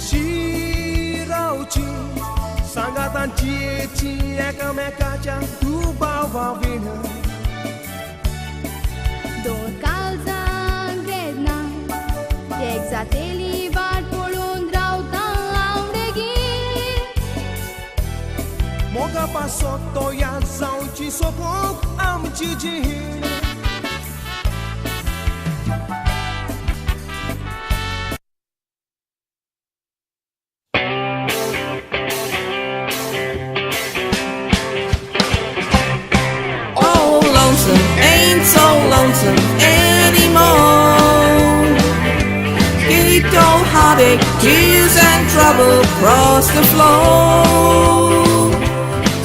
शिरावची सांगातांची एकामेकाच्या दुबाव वावीन दोन काळजांक वेदना एक जातेली वाट पळून रावता आवडेगीर मोगा पासो तो याद जावची सोपोवंक आमची जीण Ain't so lonesome anymore. Kicked old heartache, tears and trouble across the floor.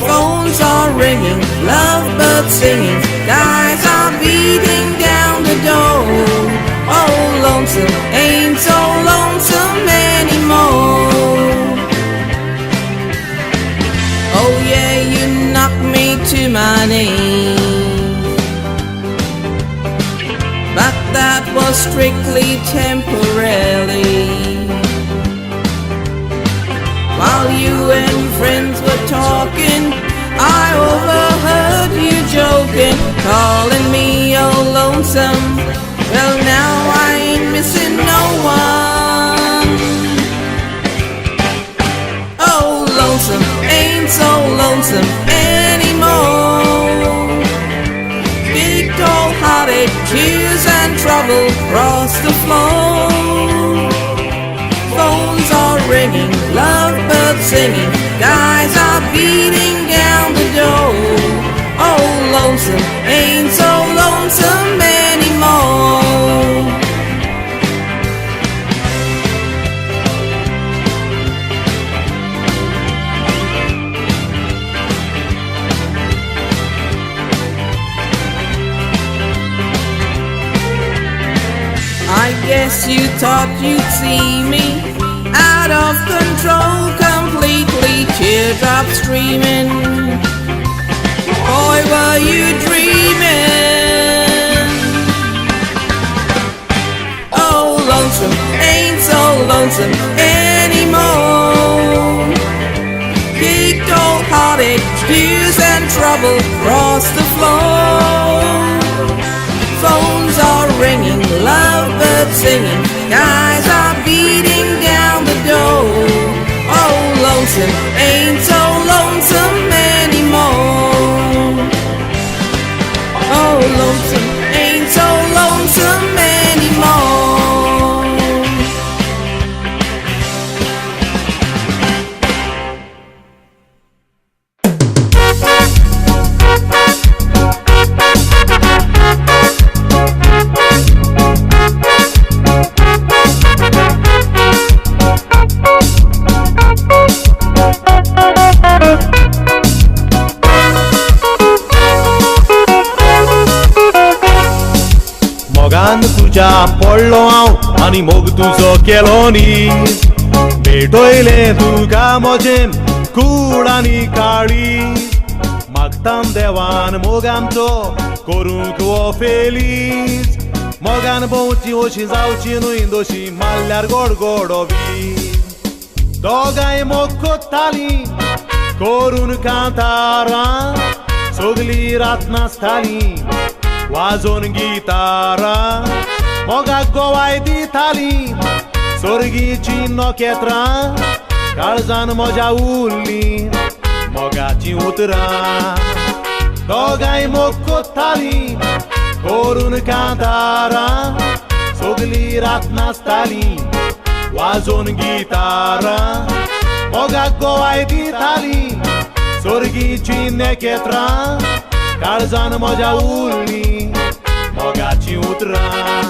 Phones are ringing, lovebirds singing, guys are beating down the door. Oh, lonesome, ain't so lonesome anymore. Oh yeah, you knocked me to my knees, but that was strictly temporarily. While you and your friends were talking, I overheard you joking, calling me oh lonesome. Well now I ain't missing no one. Oh lonesome, ain't so lonesome anymore. Big old heartache, tears and trouble across the floor. Phones are ringing, lovebirds singing, guys are beating down the door. Oh, lonesome, ain't so lonesome anymore. I guess you thought you'd see me out of control, completely teardrops streaming. Boy, were you dreaming? Oh, lonesome, ain't so lonesome anymore. Kicked old heartache, tears and trouble across the floor. Phones are ringing, lovebirds singing, guys are beating down the door. Oh, lonesome, ain't so lonesome anymore. Oh, lonesome, ain't so lonesome anymore. मोगान तुझ्या पडलो हांव आनी मोग तुजो केलो न्ही भेटोयले तुका म्हजें कूड आनी काळी मागतां देवान मोग आमचो करूंक वो फेलीज मोगान भोंवची अशी जावची न्हय दोशी मारल्यार गोड गोडोवी दोगांय मोग कोत्ताली करून कांतारां सगली रात नाचताली वाजोन गितारां मोगाक गोवाय दिताली सर्गीची नोकेत्रां काळजान म्हज्या उरलीं मोगाची उतरां दोगांय मोग कोत्ताली करून कांतारां सगली रात नाचताली वाजोन गितारां मोगाक गोवाय दिताली सर्गीची नोकेत्रां काळजान म्हज्या उरलीं मोगाची उतरां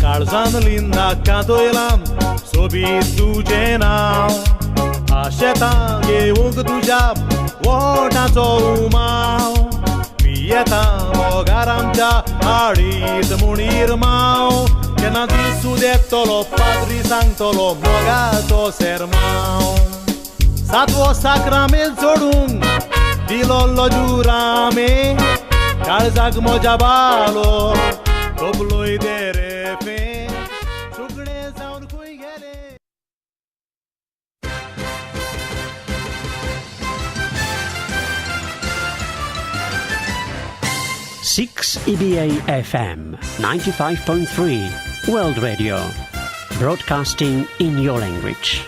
काळजान लिंदा कातोयलां सोबीत तुजें नांव शेतां घेवंक तुज्या ओठाचो उमाव पियेतां मोगार आमच्या Harit munir mau che na su detto lo padri santo lo mogato sermão Satvo sakramel zodung dilo lo jurame Karzag mojabalo tobloi dere fe chukde zaun koi gele 6 EBA FM 95.3 World Radio, broadcasting in your language.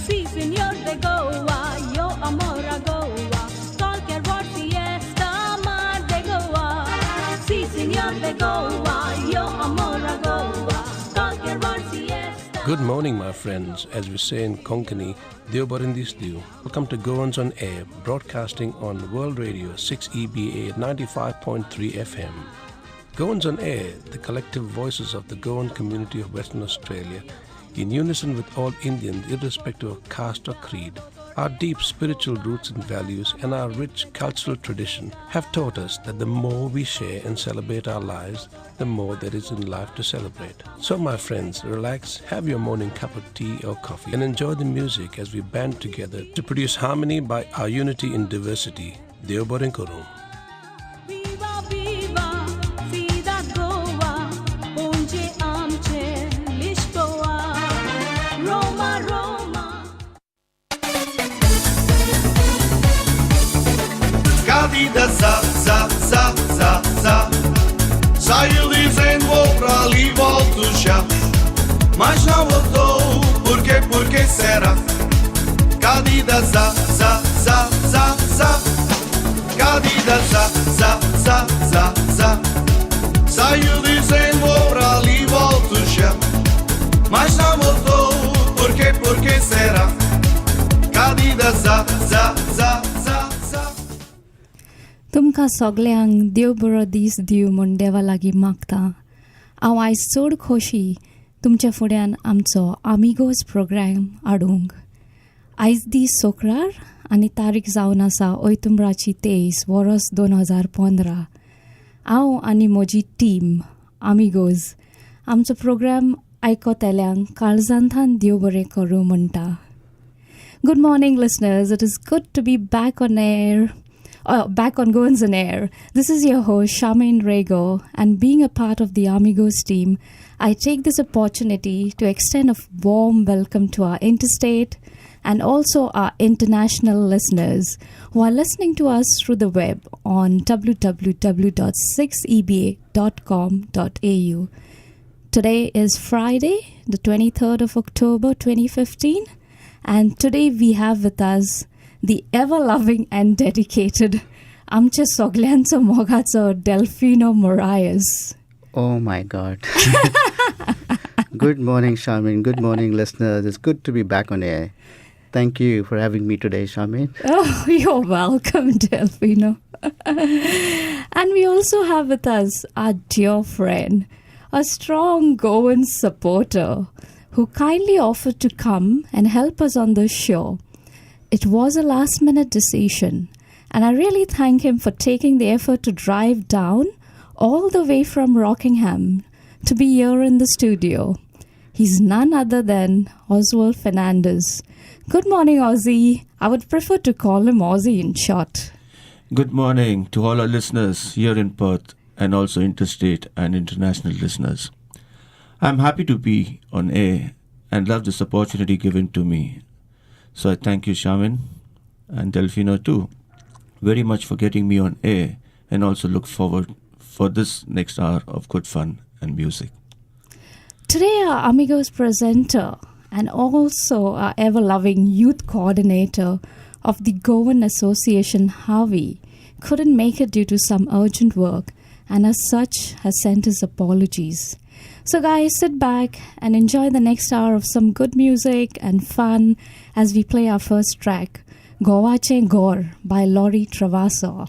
Sí, señor de Goa, yo amor a Goa. Cualquier word fiesta, mar de Goa. Sí, señor de Goa, yo amor a Goa. Cualquier word fiesta. Good morning, my friends. As we say in Konkani, Deo Barindis Deo. Welcome to Goans on Air, broadcasting on World Radio 6 EBA 95.3 FM. Goans on Air, the collective voices of the Goan community of Western Australia, in unison with all Indians, irrespective of caste or creed. Our deep spiritual roots and values and our rich cultural tradition have taught us that the more we share and celebrate our lives, the more there is in life to celebrate. So my friends, relax, have your morning cup of tea or coffee and enjoy the music as we band together to produce harmony by our unity in diversity. Deo Borinkorum. Viva, viva, Sida Goa, Ponche Amche, Lishkoa, Roma, Roma. Cadida za Saiu dizendo vou pra ali e volto já Mas não voltou, porque será? Cadida za Cadida za Saiu dizendo vou pra ali e volto já Mas não voltou, porque será? Cadida za तुमकां सगल्यांक देव बरो दीस दिवं म्हूण देवा लागीं मागता हांव आयज चड खोशी तुमच्या फुड्यान आमचो आमिगोज प्रोग्राम हाडूंक आयज दीस शुक्रार आनी तारीख जावन आसा ऑक्टोबराची 23 वर्स 2015 हांव आनी म्हजी टीम आमिगोज आमचो प्रोग्राम आयकतल्यांक काळजांतल्यान देव बरें करूं म्हणटा Good morning, listeners. It is good to be back on air. Back on Goans on Air. This is your host, Charmaine Rego, and being a part of the Amigos team, I take this opportunity to extend a warm welcome to our interstate and also our international listeners who are listening to us through the web on www.6eba.com.au. Today is Friday, the 23rd of October 2015, and today we have with us the ever-loving and dedicated Amche Soglanzo Mogatso Delfino Marias. Oh my God. Good morning, Charmaine. Good morning, listeners. It's good to be back on air. Thank you for having me today, Charmaine. Oh, you're welcome, Delfino. And we also have with us our dear friend, a strong Goan supporter who kindly offered to come and help us on the show. It was a last-minute decision, and I really thank him for taking the effort to drive down all the way from Rockingham to be here in the studio. He's none other than Oswald Fernandez. Good morning, Ozzy. I would prefer to call him Ozzy in short. Good morning to all our listeners here in Perth and also interstate and international listeners. I'm happy to be on air and love this opportunity given to me. So I thank you, Charmaine, and Delfino too, very much for getting me on air, and also look forward for this next hour of good fun and music. Today, our Amigos presenter and also our ever-loving youth coordinator of the Goan Association, Harvey, couldn't make it due to some urgent work, and as such has sent his apologies. So guys, sit back and enjoy the next hour of some good music and fun as we play our first track, Goache Gor by Laurie Travaso.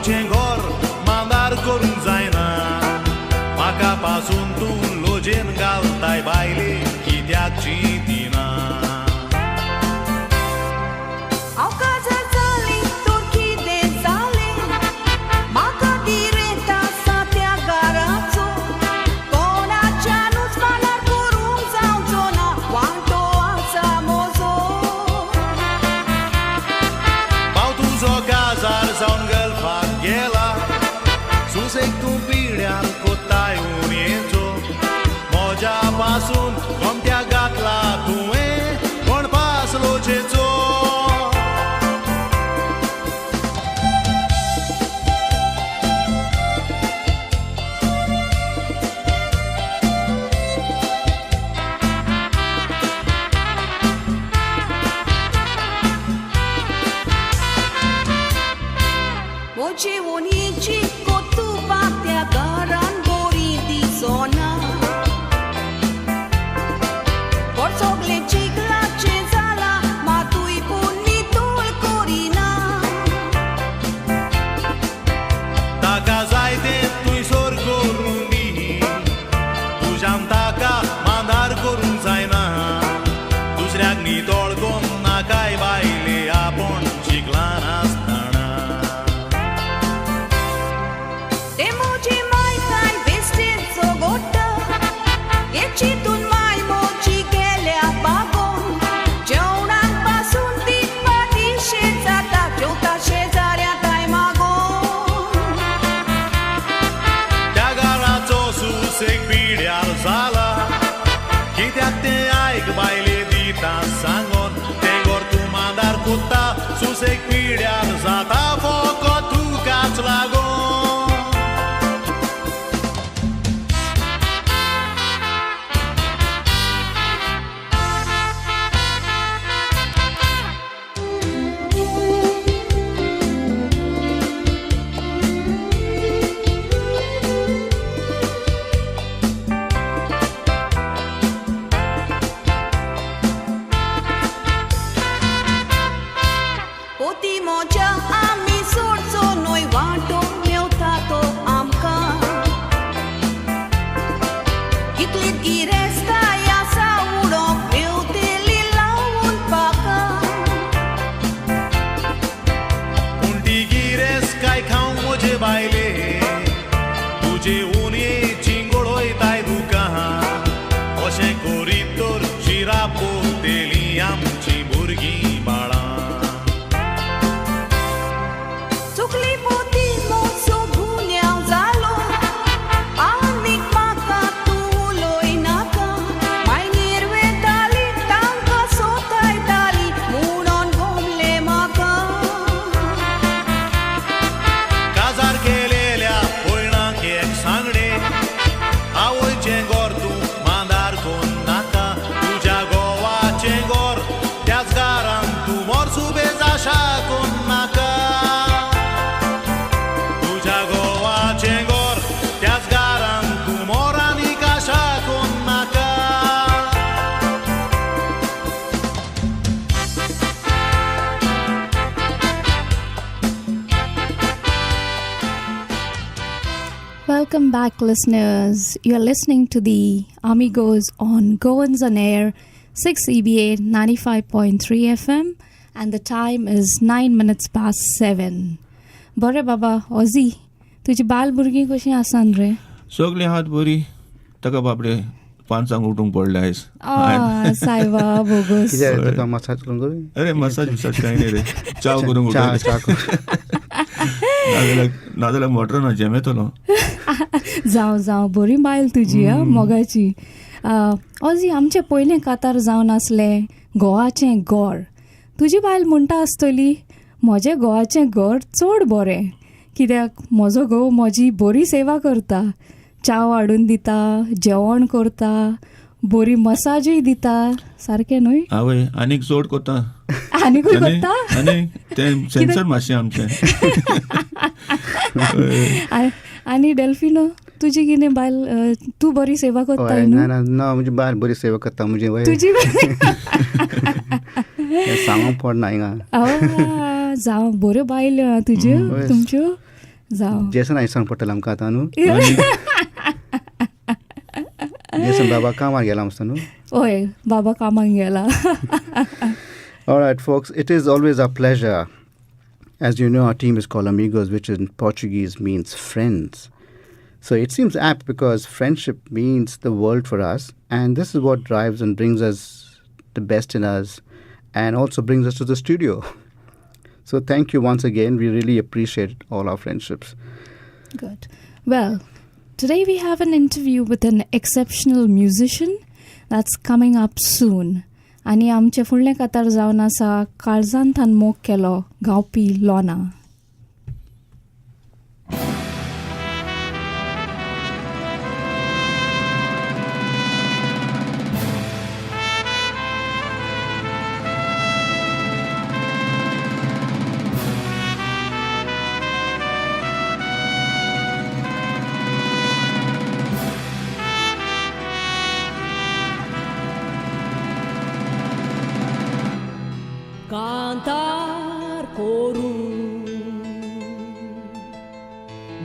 आवयचें घर मांदार करूंक जायना म्हाका पासून तूं Lausanne घालताय बायले कित्याक चिंतिना पासून कोमत्या घातला तुवें कोण पासलोचेचो Voce unici cu tu partea garan gori di zona Porzogle cicla cezala matui punitul corina Taka zaite tui sor korundi Tujam taka mandar korun zaina Dusऱ्याक नितळ कोण नाकाय बायले आपण चिकलान आसतना Te moji mai tai vestizo gotta E citun mai moji gele apagon Jeonan pasun tit pati shezata Jota shezarea tai magon त्या घराचो सुसेग पिड्यार जाला कित्याक ते आयक बायले दिता सांगोन ते गोर तूं मांदार कोत्ता सुसेग पिड्यार जाता फोको तुकाच लागोन Poti moja ami sorso noi vato meu tato amca Hitlit giresta ya sauro meu teli laun paka उंटी गिरेस काय खाऊ मोजे बायले तुजे उनी चिंगोळोयताय दुका अशें करीत तर शिरा पोतेली आमची भुरगीं बाळां Sukli poti moso gunyao zalo Anik maka tu loi naka Mai nirve tali tanka sotai tali Munon gomle maka काजार केलेल्या पयणांक एक सांगणे आवयचें गोर तूं मांदार कोण नाका तुज्या गोवाचें गोर त्याच घरान तूं मोरसू बेजाशा कोण नाका तुज्या गोवाचें गोर त्याच घरान तूं मोरानीक आशा कोण नाका Welcome back, listeners. You're listening to the Amigos on Goans on Air, 6 EBA 95.3 FM, and the time is 9 minutes past 7. Bore Baba, Ozzy, तुझी बाल भुरगीं कशीं आसान रे? सगळीं हात बरी ताका बाबडे पांचांक उठूंक पडले आयज सायबा बोगस कित्याक तुका मसाज करून करूं अरे मसाज बिसाज कांय न्ही रे चाव करूंक नाजाल्यार मोटरान जेम येतलो जावं बरी बायल तुजी मोगाची ओजी आमचें पयलें कातार जावन आसलें गोवाचें गोड तुजी बायल म्हणटा आसतली म्हजें गोवाचें घर चड बरें कित्याक म्हजो घोव म्हजी बरी सेवा करता चाव हाडून दिता जेवण करता बरी मसाजूय दिता सारकें न्हय आवय आनीक चड कोता आनीकूय कोत्ता आनी तें सेन्सर मातशें आमचें आनी डेल्फिनो तुजी कितें बायल तूं बरी सेवा कोत्ता न्हू ना म्हजी बायल बरी सेवा करता म्हजी वय तुजी सांगूंक पडना हिंगा जावं बऱ्यो बायल तुज्यो तुमच्यो जाऊ जेसन आई सांग पडटलें आमकां आतां न्हू जेसन बाबा कामार गेला मस्त न्हू ओय बाबा कामाक गेला All right, folks, it is always our pleasure. As you know, our team is called Amigos, which in Portuguese means friends. So it seems apt because friendship means the world for us, and this is what drives and brings us the best in us and also brings us to the studio. So thank you once again. We really appreciate all our friendships. Good. Well, today we have an interview with an exceptional musician that's coming up soon. आणि आमचे फुडले कातार जावन आसा काळजांतान मोग केलो गावपी लोना. Cantar coru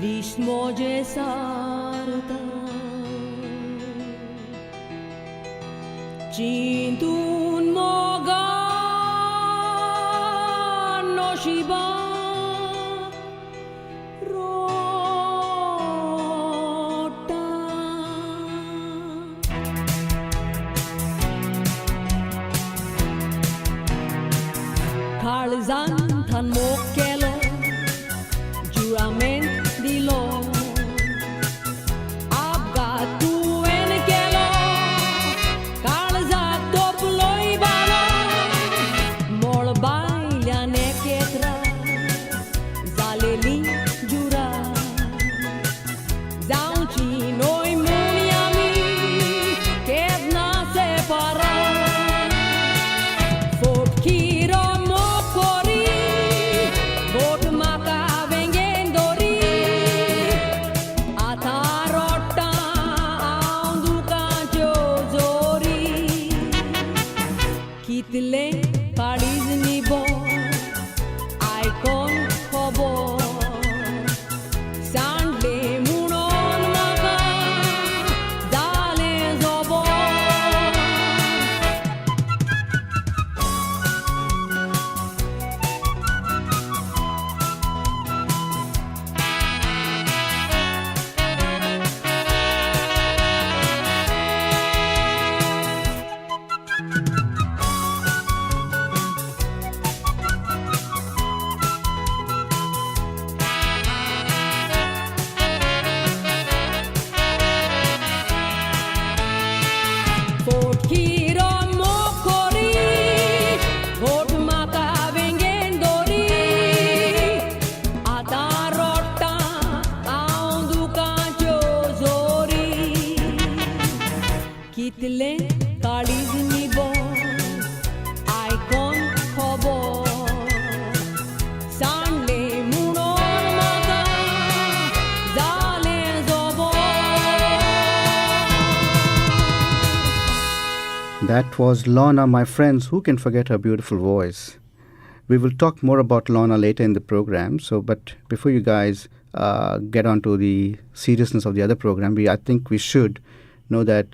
Vishmoje sarta Cintun moga no shiba rota Karzantan mokelo Juramen dilo Abga tu en kelo Karza toploi balo Mol baila neketra Zaleli jura Zaunchi noi muniami Kedna separa Fotkiro Kitile parizni bo icon kobo sandle munon maga dale zobo Kitile kalizni bo icon kobo sandle munon maga dale zobo. That was Lorna, my friends. Who can forget her beautiful voice? We will talk more about Lorna later in the program. But before you guys get on to the seriousness of the other program, I think we should know that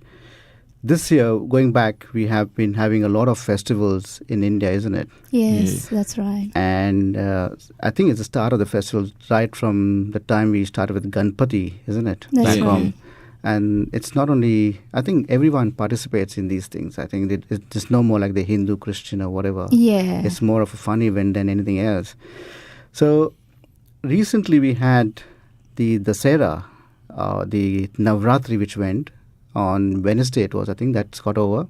this year, going back, we have been having a lot of festivals in India, isn't it? Yes, that's right. And I think it's the start of the festivals right from the time we started with Ganpati, isn't it? That's Back right. home. And it's not only, I think everyone participates in these things. I think it's no more like the Hindu, Christian or whatever. Yeah. It's more of a fun event than anything else. So recently we had the Dasera, the Navratri which went. On Wednesday it was, I think that's got over.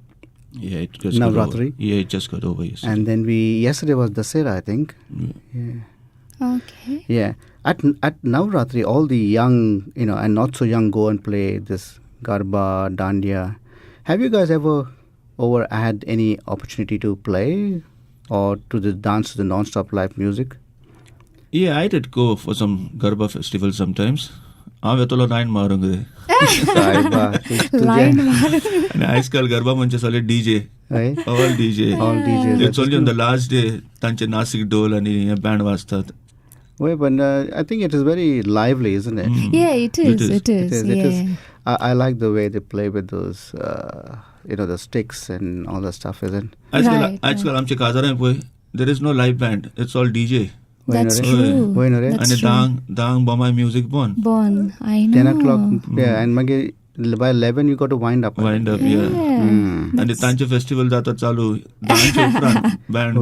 Yeah, it just Navratri. got over. Yeah, it just got over yesterday. And then yesterday was Dasera, I think. Yeah. Okay. Yeah. At Navratri, all the young, and not so young go and play this Garba, Dandiya. Have you guys ever had any opportunity to play or to the dance to the non-stop live music? Yeah, I did go for some Garba festival sometimes. I'm at all 9 marunge. Line And आजकल गरबा म्हणजे सगळे DJ. Right? All DJ. All DJs. It's only on the last day तांचे नासिक ढोल आणि band वाजतात. Well, but I think it is very lively, isn't it? Yeah, it is. It is. Yeah. I like the way they play with those, the sticks and all that stuff, isn't it? आजकल आमचे काजारांत पळय there is no live band. It's all DJ. That's true. And dang bomba music born. I know. 10 o'clock, yeah, and by 11 you got to wind up. Wind up, yeah. And the Tancha festival jata chalu dance upfront band.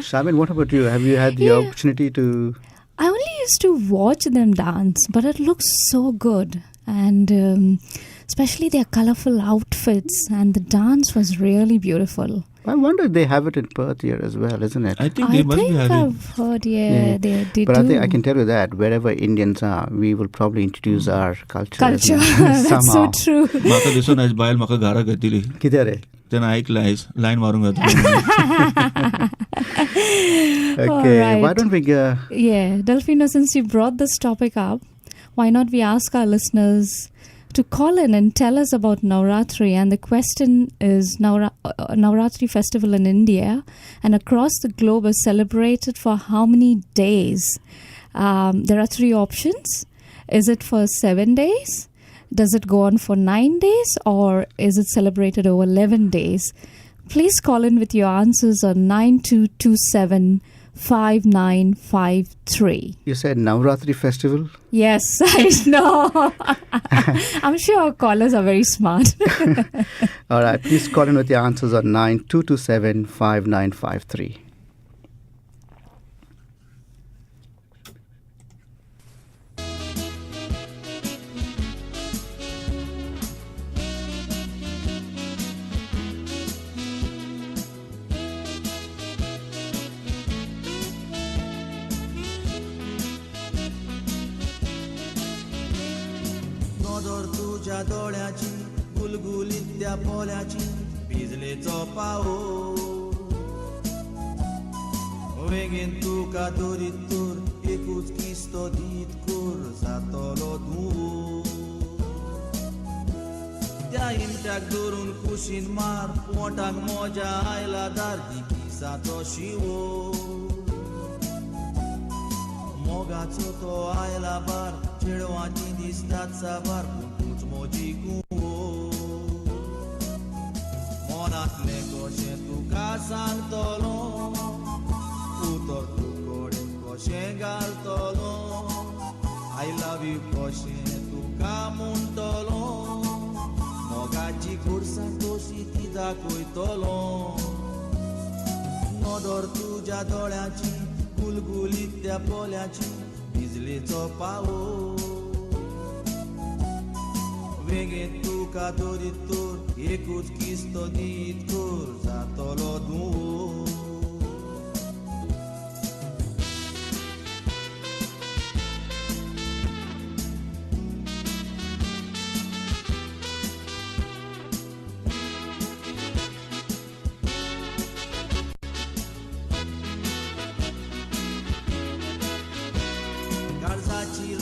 Shamin, what about you? Have you had the opportunity to? I only used to watch them dance, but it looks so good, and especially their colorful outfits, and the dance was really beautiful. I wonder if they have it in Perth here as well, isn't it? I think they must be having. I've heard, they do. But I can tell you that wherever Indians are, we will probably introduce our culture. That's so true. Maka diso na isbail maka gara gatili. Kidhar hai? Then I line marunga. Okay, right. why don't we go? Yeah, Delfino, since you brought this topic up, why not we ask our listeners to call in and tell us about Navratri. And the question is, Navratri festival in India and across the globe is celebrated for how many days? There are 3 options. Is it for 7 days? Does it go on for 9 days? Or is it celebrated over 11 days? Please call in with your answers on 9227-5953. You said Navratri festival? Yes, I know. I'm sure our callers are very smart. All right, please call in with your answers on 9227-5953. तुझ्या डोळ्याची गुलगुलीत त्या पोल्याची भिजलेचो पावो वेगेन तुका दोरीत तोर एकूच किस्तो दीत core जातलो धुवो त्या इंट्याक धरून कुशीन मार पोटाक मोजा आयला दार दिसाचो शिवो मोगाचो तो आयला बार चेडवांची दिसतात साबार तूच मोजी गुवो मोनातले कशें तुका सांगतलो उतर तू कडेन कशें घालतलो आय लव यू कशें तुका म्हणटलो मोगाची खुर्सा तोशी ती दाखयतलो नदर तुज्या दोळ्याची गुलगुलीत त्या पोल्याची भिजलेचो पावो वेगेन तुका दोरीत तोर एकूच किस्तो दीत कोर जातलो धुवो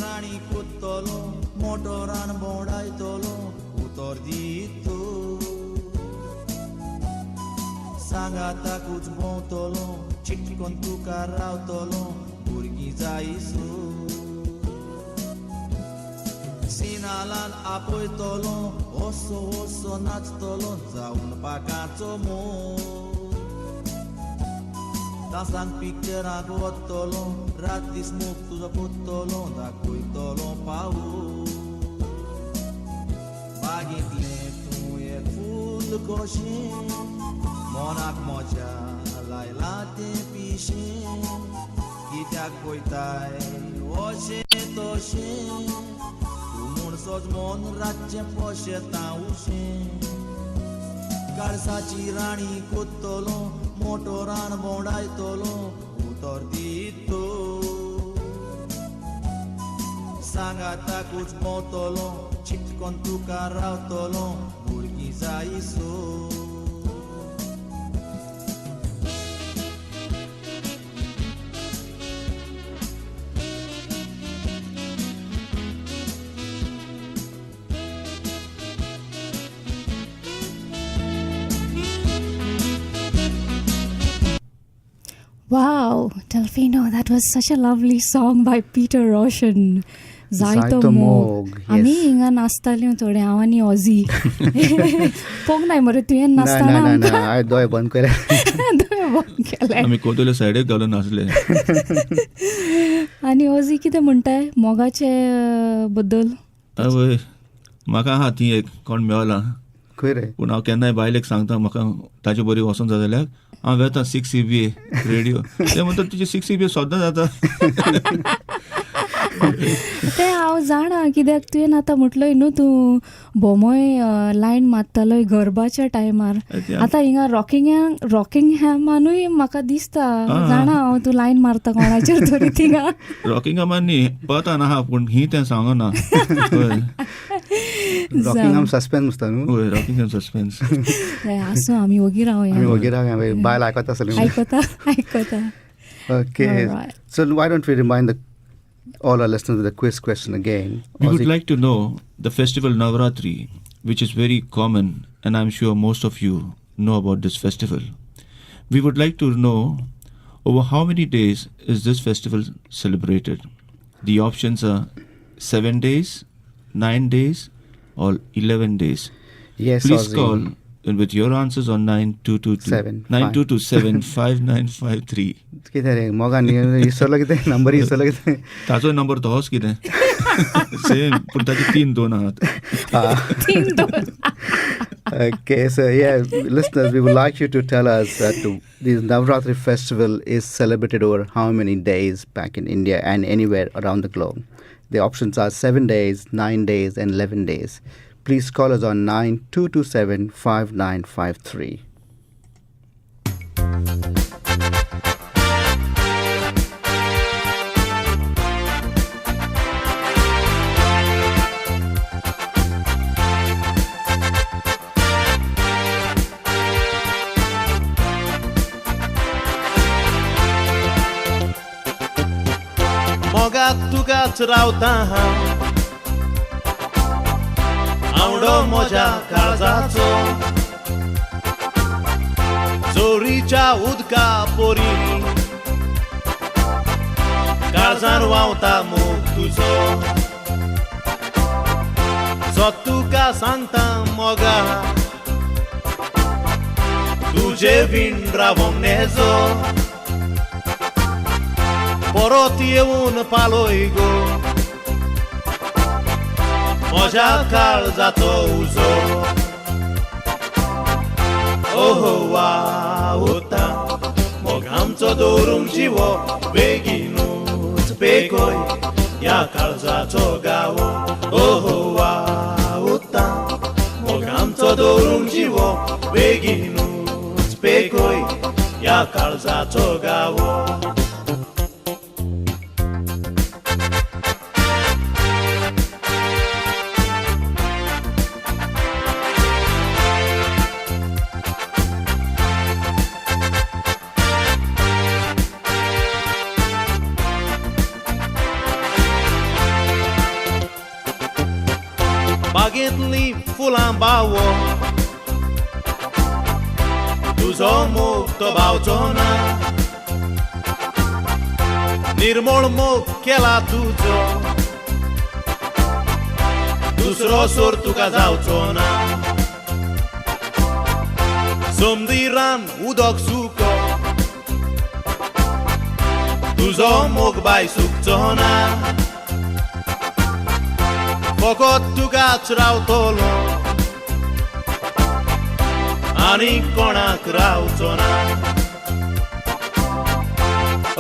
राणी कोत्तलो मोटोरान बोंडायतलो उतर दितो सांगाताकूच भोंवतलो चिटकोन तुका रावतलो भुरगीं जायसो सिनालान आपयतलो ओसो ओसो नाचतलो जावन पाकाचो मोग दासांक पिक्चराक वतलो रात दीस मोग तुजो कोत्तलो दाखयतलो पावो बागेंतलें तूं एक फूल कशें मोनाक मोज्या लायला तें पिशें कित्याक पळयताय अशें तशें तूं म्हूण सोजमोन रातचें पोशेतां उशें काळसाची राणी कोत्तलो मोटोरान बोंडायतलो उतर दितो सांगाताकूच भोंवतलो चिटकोन तुका रावतलो भुरगीं जायसो Wow, Delfino, that was such a lovely song by Peter Roshan. जायतो मोग. आमी हिंगा नाचताल्यो थोडे हांव आनी ऑझी. पोग नाय मरे तुवें नाचताना आमकां. हांवें दोळे बंद केले. दोळे बंद केले. आमी कोतुले सायडीक घालून नाचले. आनी ऑझी कितें म्हणटाय मोगाचे बद्दल? आवय म्हाका आहा ती एक कोण मेवला. खंय रे? पूण हांव केन्नाय बायलेक सांगता म्हाका ताचे बरी वचून जाल्यार हांव वेता 6 CBA रेडिओ. ते म्हणटा तुजे 6 CBA सोद्दां जाता. ते हांव जाणा कित्याक तुवें आतां म्हटलोय न्हू तूं बोमोय लायन मारतालोय गरबाच्या टायमार. आतां हिंगा रॉकिंगहॅमानूय म्हाका दिसता जाणा हांव तूं लायन मारता कोणाचेर तरी थिंगा. रॉकिंगहॅमान न्ही पता ना पूण ही तें सांगना. रॉकिंगहॅम सस्पेन्स आसता न्हू. हय रॉकिंगहॅम सस्पेन्स. आसूं आमी ओगी रावया. बायल आयकता आसतली. आयकता. Okay. So why don't we remind all our listeners with a quiz question again? We would like to know the festival Navratri, which is very common, and I'm sure most of you know about this festival. We would like to know over how many days is this festival celebrated. The options are 7 days, 9 days, or 11 days. Yes, please Ozzy. call and with your answers on 9227 कितें रे मोगान इसरलो कितें number इसरलो कितें ताचो number तो होच कितें सेम पूण ताचे 3-2 आहात. 3-2. Okay, so yeah, listeners, we would like you to tell us that this Navratri festival is celebrated over how many days back in India and anywhere around the globe. The options are 7 days, 9 days, and 11 days. Please call us on 9227-5953. मोगात तुगाच रावता हांव आवडो म्हज्या काळजाचो चोरीच्या उदका पोरी काळजार व्हांवता मोग तुजो जो तुका सांगता मोगा तुजे बीन रावोंक नेजो परत येवन पालोय गो म्हज्या काळजाचो उजो ओहो वावता मोग आमचो दवरूंक जिवो बेगीनूच बेगोय ह्या काळजाचो गावो ओहो वावता मोग आमचो दवरूंक जिवो बेगीनूच बेगोय ह्या काळजाचो गावो बागेंतली फुलां बावो तुजो मोग तो बावचो ना निर्मळ मोग केला तुजो दुसरो सोर तुका जावचो ना समदिरान उदक सुको तुजो मोग बाय सुकचो ना फकत तुकाच रावतलो आनी कोणाक रावचो ना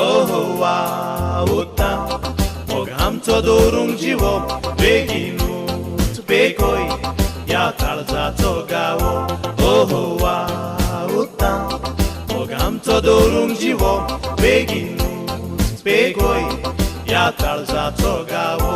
ओहो वावता मोग आमचो दवरूंक जिवो बेगीनूच बेगोय ह्या काळजाचो गावो ओहो वावता मोग आमचो दवरूंक जिवो बेगीनूच बेगोय ह्या काळजाचो गावो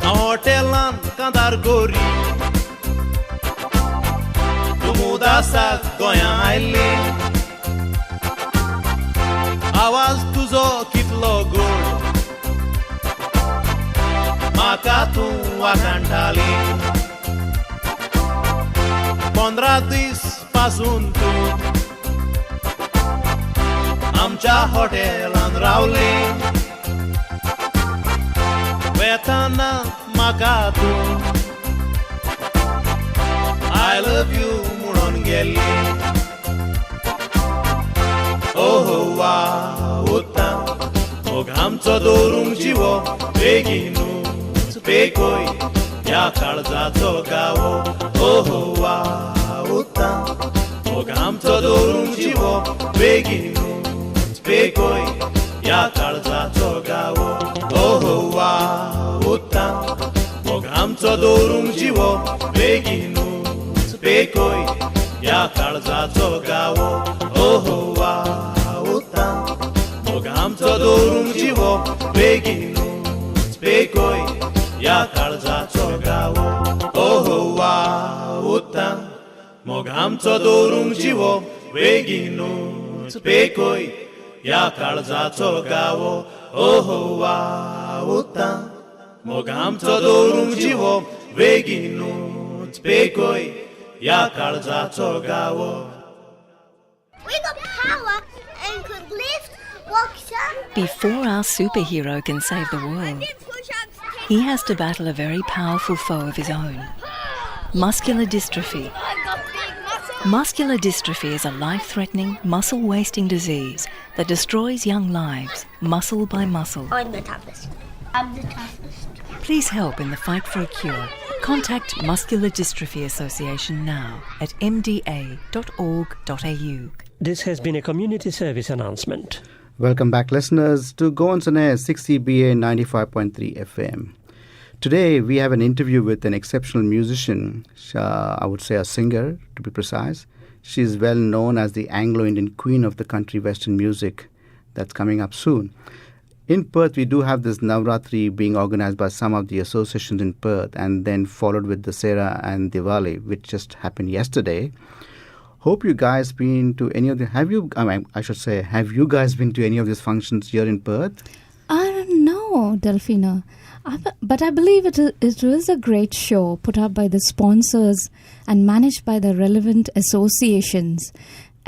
हॉटेलान कांदार गोरी उपासाक गोंयां आयल्ली आवाज तुजो कितलो गोड म्हाका तूं वाखाणटाली 15 दीस पासून तूं आमच्या हॉटेलान रावली वेताना म्हाका तूं आय लव यू म्हणून गेल्ली ओहो वा उत्ता मोग आमचो दवरूंक जिवो बेगीनूच बेकोय ह्या काळजाचो गावो ओहो वा उत्ता मोग आमचो दवरूंक जिवो बेगीनूच बेकोय ह्या काळजाचो गावो ओहो वा उत्ता मोग आमचो दवरूंक जिवो बेगीनूच बेकोय ह्या काळजाचो गावो ओहो वा उत्ता मोग आमचो दवरूंक जिवो बेगीनूच बेकोय ह्या काळजाचो गावो ओहो वा उत्ता मोग आमचो दवरूंक जिवो बेगीनूच बेकोय ह्या काळजाचो गावो ओहो वा उत्ता मोग आमचो दवरूंक जिवो बेगीनूच बेकोय ह्या काळजाचो गावो. We got power and could lift, walk, jump. Before our superhero can save the world, he has to battle a very powerful foe of his own, muscular dystrophy. Muscular dystrophy is a life-threatening, muscle-wasting disease that destroys young lives, muscle by muscle. I'm the toughest. I'm the toughest. Please help in the fight for a cure. Contact Muscular Dystrophy Association now at mda.org.au. This has been a community service announcement. Welcome back, listeners, to Goans on Air 6CBA 95.3 FM. Today, we have an interview with an exceptional musician, I would say a singer, to be precise. She is well known as the Anglo-Indian queen of the country western music that's coming up soon. In Perth, we do have this Navratri being organized by some of the associations in Perth and then followed with Dussehra and Diwali, which just happened yesterday. Hope you guys been to any of the... have you guys been to any of these functions here in Perth? I don't know, Delfino. But I believe it is a great show put up by the sponsors and managed by the relevant associations.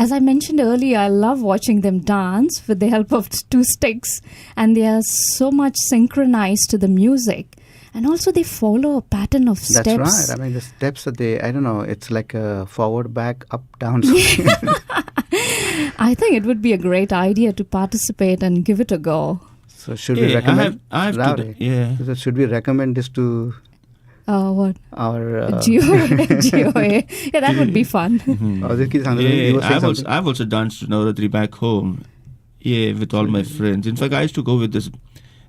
As I mentioned earlier, I love watching them dance with the help of 2 sticks, and they are so much synchronized to the music. And also they follow a pattern of steps. That's right. I mean, the steps that I don't know, it's like a forward, back, up, down. I think it would be a great idea to participate and give it a go. So should we recommend... Should we recommend this to... what? Our... GOA. Yeah, that would be fun. I've also danced Navratri back home. Yeah, with all my friends. In fact, I used to go with this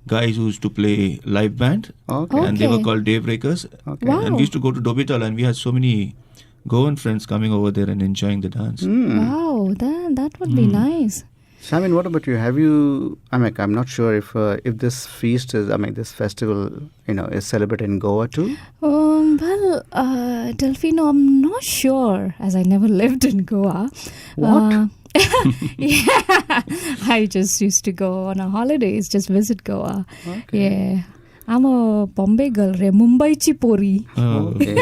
guys who used to play live band. Okay. And they were called Daybreakers. Okay. Wow. And we used to go to Dobital and we had so many Goan friends coming over there and enjoying the dance. Wow, that would be nice. Shamin, what about you? Have you... I'm not sure if this feast is... this festival, is celebrated in Goa too? Delfino, I'm not sure, as I never lived in Goa. What? Yeah, I just used to go on a holidays, just visit Goa. Okay. Yeah. I'm a Bombay girl, Mumbai Chipori. Oh, okay.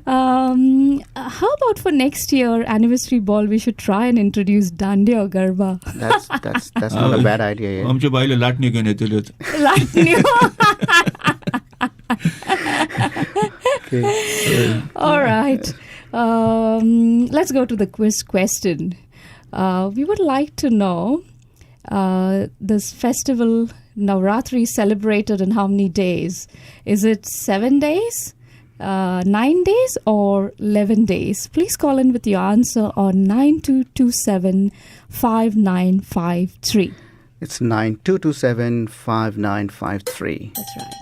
How about for next year anniversary ball? We should try and introduce Dandiya or Garba. That's not a bad idea. Yeah. आमच्या बाईला लाट नाही घेण्यात येईल. Okay. All right. Let's go to the quiz question. We would like to know this festival Navratri celebrated in how many days? Is it 7 days, 9 days, or 11 days? Please call in with your answer on 9227-5953. It's 9227-5953. That's right.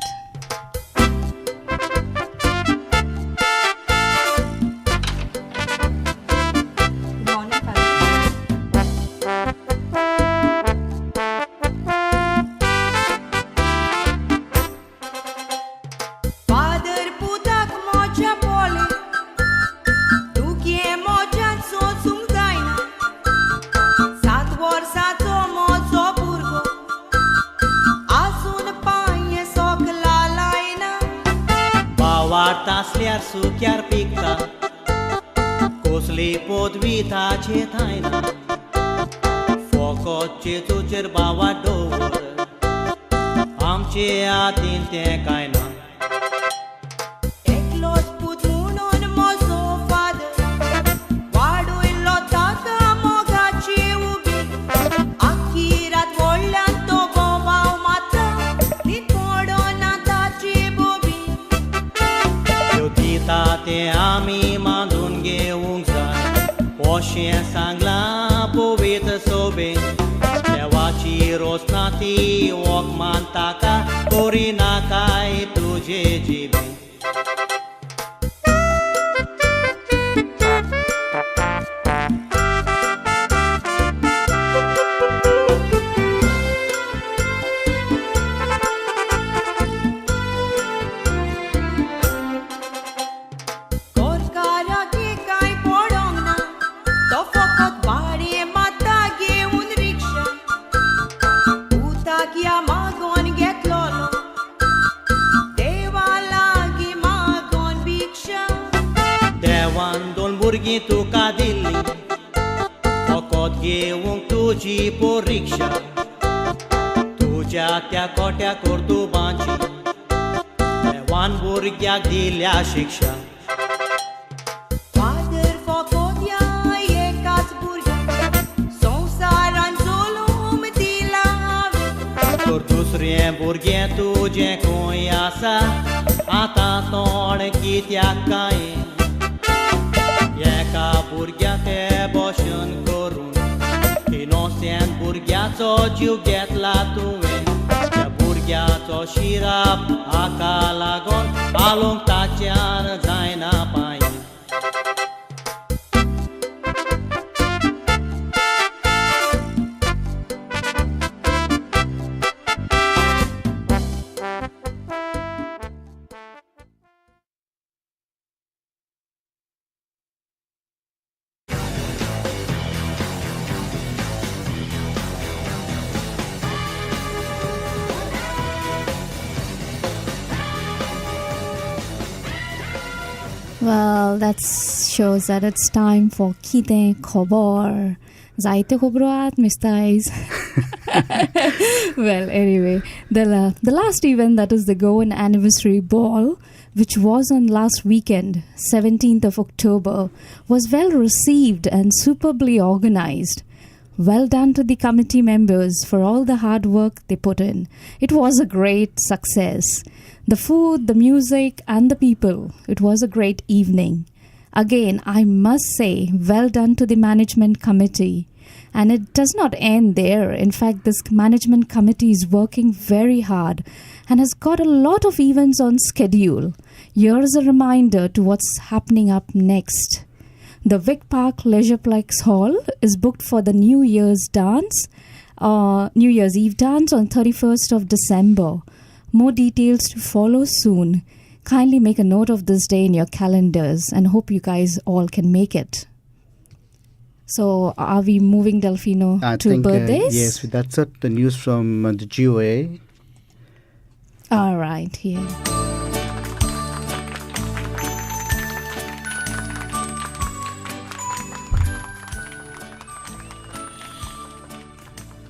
Padăr putak mocea poli, tu Sukar sukyar pikta Kosli podvita chetaina Fokoche tucher bawa dor Amche atin te kaina Eklos put munon mozo father Wadu illo tata mogachi ubi Akirat vollanto bova mata Nit podona tachi bobi Yodita te ami mandun geung zan Poshie sangla povit sobe Devachi rosnati okman taka Korina kai tuje jibe Korkara ki kai podongna To fokot bari mata ge un riksha Uta kia magon get lolo Devala gi magon biksha Devan don burgi tuka dilli Fokot geung tuji por riksha Tuja त्या कोट्या कोर्दुबांची Devan burgyak dilya shiksha Father fokot ya ekas burga Sonsaran zulum dilave Tor dusre burge tuje koi asa Ata tod kitya kai Eka burgyate boshan korun Innocent burgyaco jiv getla tuve त्या burgyaco shirap aka lagon Along tachyar जायना पाय Well, that shows that it's time for Kite Khobor. Zaite Khobroat, Mr. Well, anyway, the last event, that is the Goan Anniversary Ball, which was on last weekend, 17th of October, was well received and superbly organized. Well done to the committee members for all the hard work they put in. It was a great success. The food, the music, and the people. It was a great evening. Again, I must say, well done to the management committee. And it does not end there. In fact, this management committee is working very hard and has got a lot of events on schedule. Here's a reminder to what's happening up next. The Vic Park Leisureplex Hall is booked for the New Year's Eve dance on 31st of December. More details to follow soon. Kindly make a note of this day in your calendars and hope you guys all can make it. So, are we moving, Delfino, to birthdays? Yes, that's it. The news from the GOA. All right, here.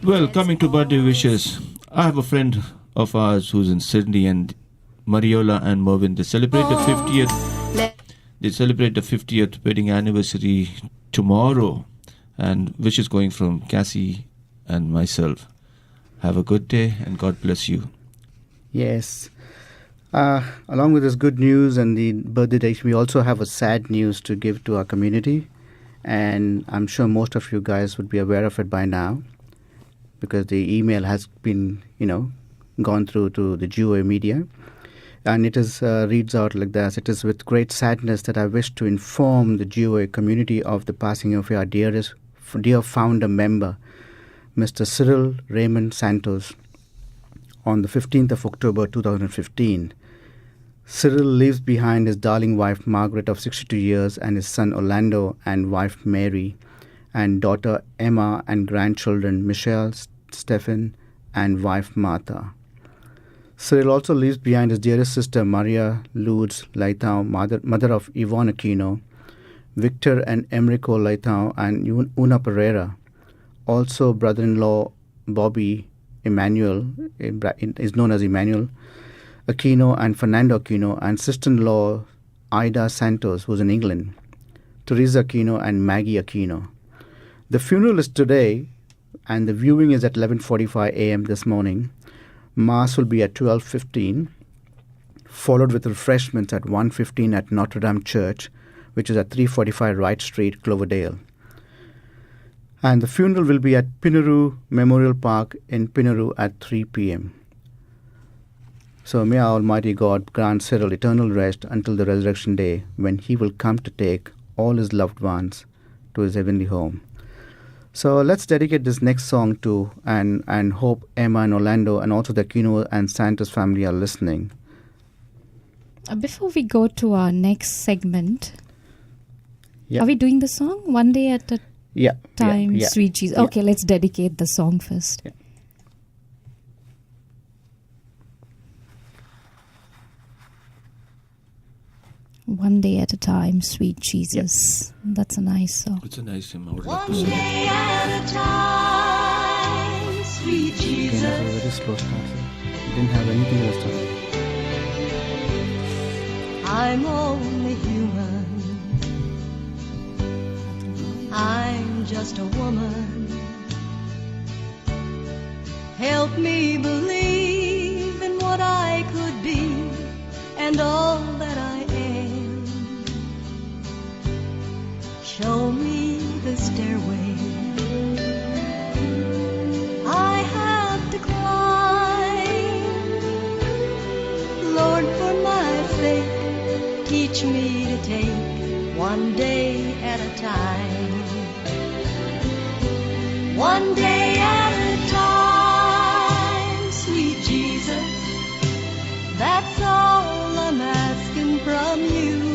Well, coming to birthday wishes, I have a friend of ours who's in Sydney, and Mariola and Mervyn, they celebrate the 50th wedding anniversary tomorrow, and wishes going from Cassie and myself. Have a good day and God bless you. Yes. Along with this good news and the birthday date, we also have a sad news to give to our community, and I'm sure most of you guys would be aware of it by now, because the email has been, gone through to the GOA media. And it is reads out like this: "It is with great sadness that I wish to inform the GOA community of the passing of our dear founder member, Mr. Cyril Raymond Santos, on the 15th of October 2015. Cyril leaves behind his darling wife Margaret of 62 years and his son Orlando and wife Mary, and daughter Emma and grandchildren Michelle, Stephen, and wife Martha. Cyril also leaves behind his dearest sister Maria Lourdes Leitão, mother of Yvonne Aquino, Victor and Emrico Leitão, and Una Pereira. Also, brother-in-law Bobby Emmanuel is known as Emmanuel Aquino and Fernando Aquino, and sister-in-law Ida Santos, who's in England, Teresa Aquino and Maggie Aquino. The funeral is today, and the viewing is at 11:45 a.m. this morning. Mass will be at 12:15, followed with refreshments at 1:15 at Notre Dame Church, which is at 345 Wright Street, Cloverdale. And the funeral will be at Pinnaru Memorial Park in Pinnaru at 3 p.m. So may our Almighty God grant Cyril eternal rest until the resurrection day, when he will come to take all his loved ones to his heavenly home. So let's dedicate this next song to, and hope Emma and Orlando and also the Aquino and Santos family are listening. Before we go to our next segment, are we doing the song One Day at a Time, Sweet Jesus? Okay, let's dedicate the song first. Yeah. One Day at a Time, Sweet Jesus. That's a nice song. It's a nice hymn. I would One love to sing. day at a time, sweet Jesus. Again, a very slow start. Didn't have anything else to I'm only human. I'm just a woman. Help me believe in what I could be and all that I am. Show me the stairway I have to climb. Lord, for my sake, teach me to take one day at a time. One day at a time, sweet Jesus. That's all I'm asking from you.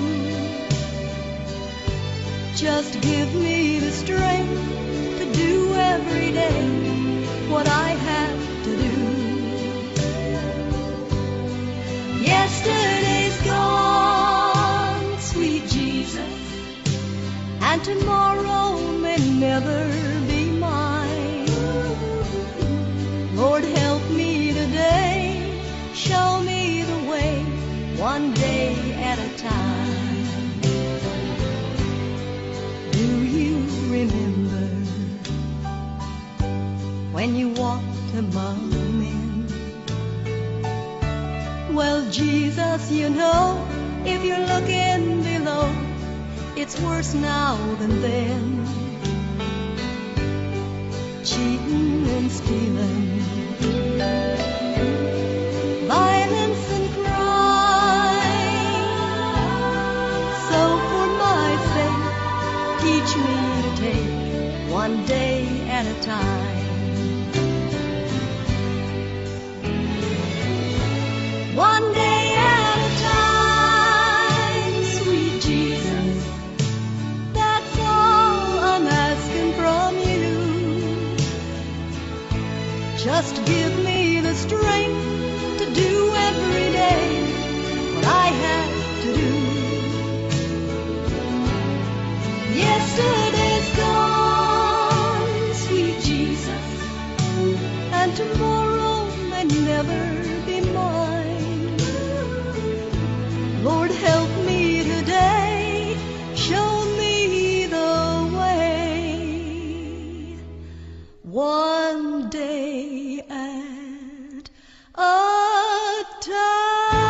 Just give me the strength to do every day what I have to do. Yesterday's gone, sweet Jesus, and tomorrow may never be mine. Lord, help me today, show me the way, one day at a time. Do you remember when you walked among men? Well, Jesus, you know, if you're looking below, it's worse now than then. Cheating and stealing, violence and crime. So for my sake, teach me to take one day at a time. One day at a time, sweet Jesus. That's all I'm asking from you. Just give me the strength to do every day what I have to do. Yesterday's gone, sweet Jesus, and tomorrow may never be mine. Lord, help me today, show me the way. One day at a time.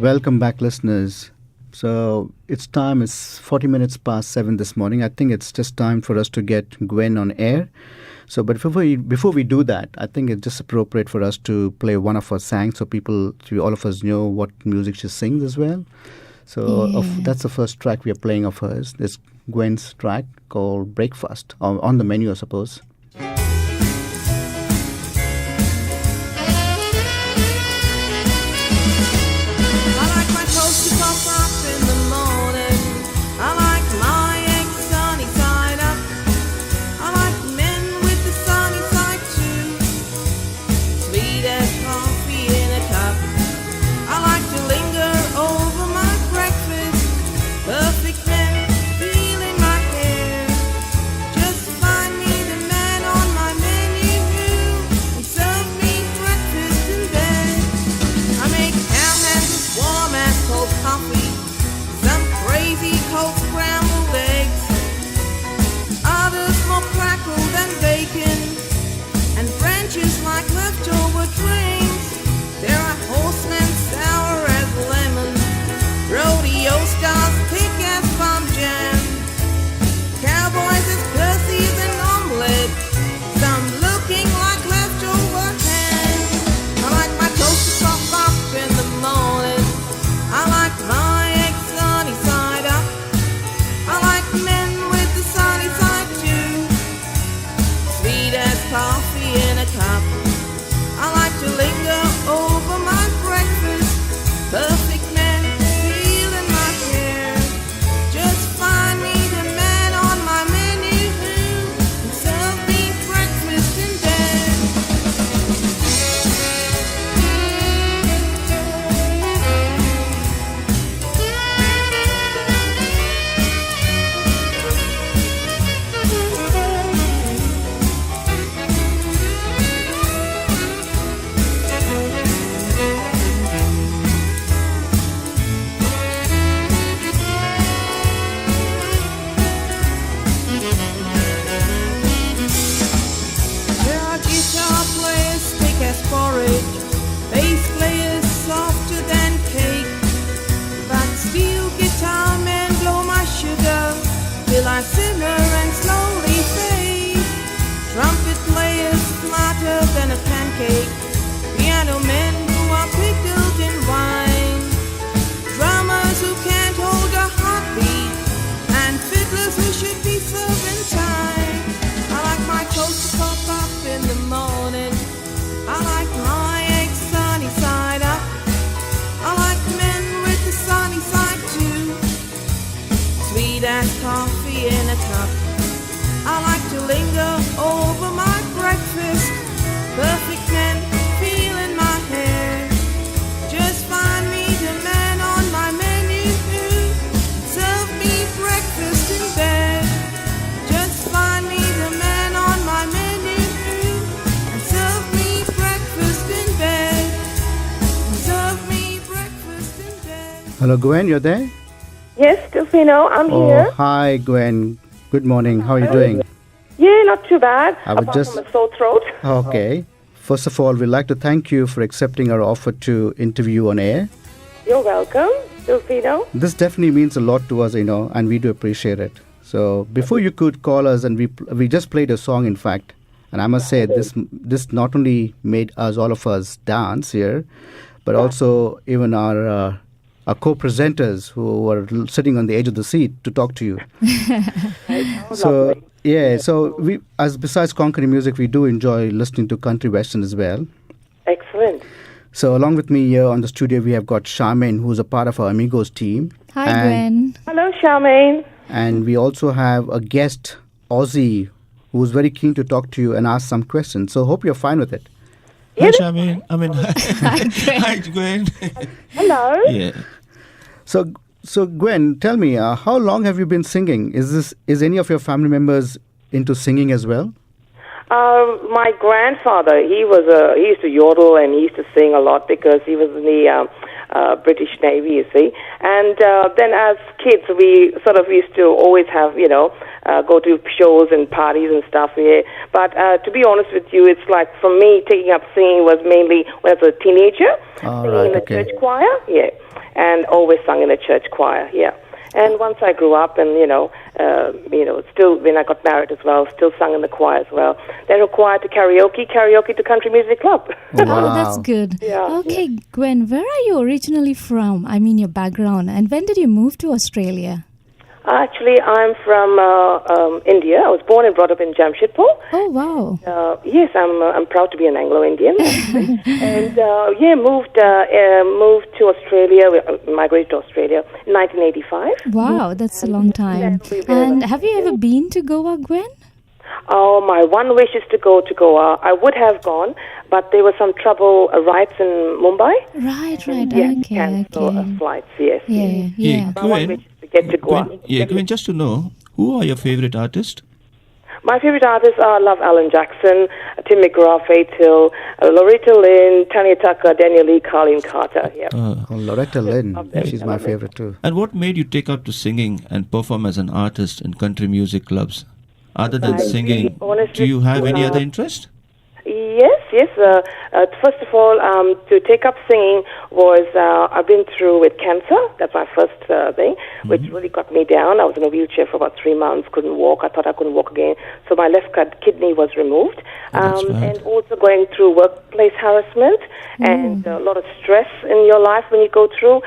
Welcome back, listeners. So it's 40 minutes past 7 this morning. I think it's just time for us to get Gwen on air. So, but before we do that, I think it's just appropriate for us to play one of her songs so all of us know what music she sings as well. So that's the first track we are playing of hers. It's Gwen's track called Breakfast, on the menu, I suppose. I like my toasted coffee in the coffee in a cup. I like to linger over my breakfast. Perfect man, feel in my hair. Just find me the man on my menu and serve me breakfast in bed. There are guitar players thick as porridge, bass players softer than cake, but steel guitar men blow my sugar till I simmer and slowly fade. Trumpet players flatter than a pancake, piano men who are pickled in wine, drummers who can't hold a heartbeat, and fiddlers who should be serving time. I like my toast to pop up in the morning. I like my eggs sunny side up. I like men with the sunny side too. Sweet as coffee in a cup. I like to linger over my breakfast. Perfect men feel in my hair. Just find me the man on my menu. Serve me breakfast in bed. Just find me the man on my menu and serve me breakfast in bed. Serve me breakfast in bed. Hello, Gwen, you're there? Yes, Delfino, I'm here. Hi, Gwen. Good morning. How are you doing? Yeah, not too bad. I would apart just- from a sore throat. Okay. First of all, we'd like to thank you for accepting our offer to interview on air. You're welcome, Delfino. This definitely means a lot to us, and we do appreciate it. So before you could call us, and we just played a song, in fact, and I must say this not only made all of us dance here, but also even our co-presenters who were sitting on the edge of the seat to talk to you. So yeah, so we, as besides country music, we do enjoy listening to country western as well. Excellent. So along with me here on the studio, we have got Charmaine, who's a part of our Amigos team. Hi, Gwen. Hello, Charmaine. And we also have a guest, Ozzy, who's very keen to talk to you and ask some questions. So hope you're fine with it. Hi, Charmaine. Hi, Gwen. Hello. Yeah. So Gwen, tell me, how long have you been singing? Is any of your family members into singing as well? My grandfather, he used to yodel and he used to sing a lot because he was in the British Navy, you see. And then as kids, we sort of used to always have, go to shows and parties and stuff. Yeah. But to be honest with you, it's like for me, taking up singing was mainly when I was a teenager, singing in the church choir, yeah, and always sung in a church choir, yeah. And once I grew up and, still when I got married as well, still sung in the choir as well. Then required to karaoke to country music club. Oh, that's good. Yeah. Okay, Gwen, where are you originally from? I mean, your background. And when did you move to Australia? Actually, I'm from India. I was born and brought up in Jamshedpur. Oh, wow. Yes, I'm proud to be an Anglo-Indian. And moved to Australia, migrated to Australia in 1985. Wow, that's a long time. And have you ever been to Goa, Gwen? Oh, my one wish is to go to Goa. I would have gone, but there was some trouble, riots in Mumbai. Right, cancel flights, yes. Yeah. My one wish is to get to Goa. Gwen, just to know, who are your favorite artists? My favorite artists are Love Alan Jackson, Tim McGraw, Faith Hill, Loretta Lynn, Tanya Tucker, Daniel Lee, Colleen Carter. Yeah. Loretta Lynn, she's my favorite too. And what made you take up to singing and perform as an artist in country music clubs? Other than singing, do you have any other interest? Yes. First of all, to take up singing was I've been through with cancer. That's my first thing, which really got me down. I was in a wheelchair for about 3 months, couldn't walk. I thought I couldn't walk again. So my left kidney was removed. And also going through workplace harassment and a lot of stress in your life when you go through.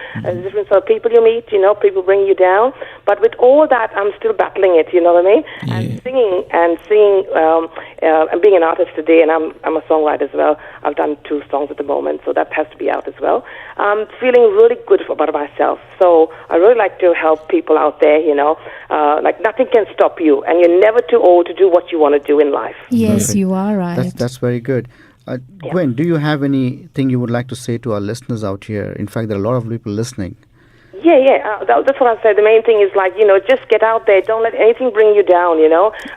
Different sort of people you meet, people bring you down. But with all that, I'm still battling it, you know what I mean? Yeah. And singing and being an artist today, and I'm a songwriter as well. I've done 2 songs at the moment, so that has to be out as well. I'm feeling really good about myself. So I really like to help people out there, like nothing can stop you, and you're never too old to do what you want to do in life. Yes, you are right. That's very good. Gwen, do you have anything you would like to say to our listeners out here? In fact, there are a lot of people listening. Yeah. That's what I said. The main thing is just get out there. Don't let anything bring you down,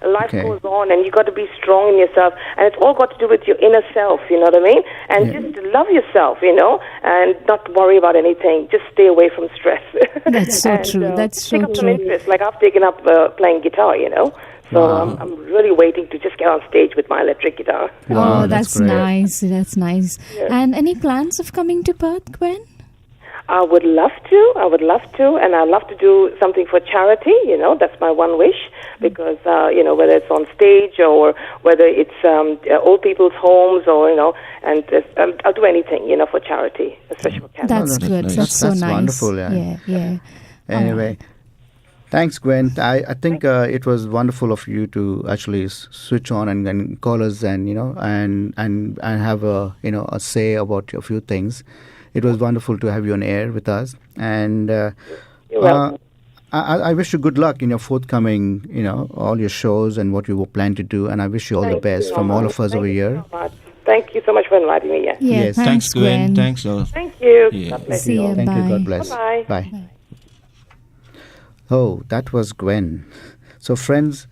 Life goes on and you got to be strong in yourself. And it's all got to do with your inner self, you know what I mean? And just love yourself, and not worry about anything. Just stay away from stress. That's so true. That's so true. Take up some true. interest. Like I've taken up playing guitar, So I'm really waiting to just get on stage with my electric guitar. Wow, that's nice. That's nice. Yeah. And any plans of coming to Perth, Gwen? I would love to, and I'd love to do something for charity, that's my one wish, because, whether it's on stage or whether it's old people's homes or, and I'll do anything, for charity, especially for cancer. That's good. Nice. That's so nice. Wonderful, yeah. Anyway, thanks, Gwen. I think it was wonderful of you to actually switch on and call us and, and have a say about a few things. It was wonderful to have you on air with us, and I wish you good luck in your forthcoming, all your shows and what you plan to do, and I wish you all the best from all of us over here. Thank you so much for inviting me. Yes, thanks, Gwen. Thanks, all. Thank you. Yeah. God bless See you. Thank you. God bless. Bye. Bye. Oh, that was Gwen. So, friends,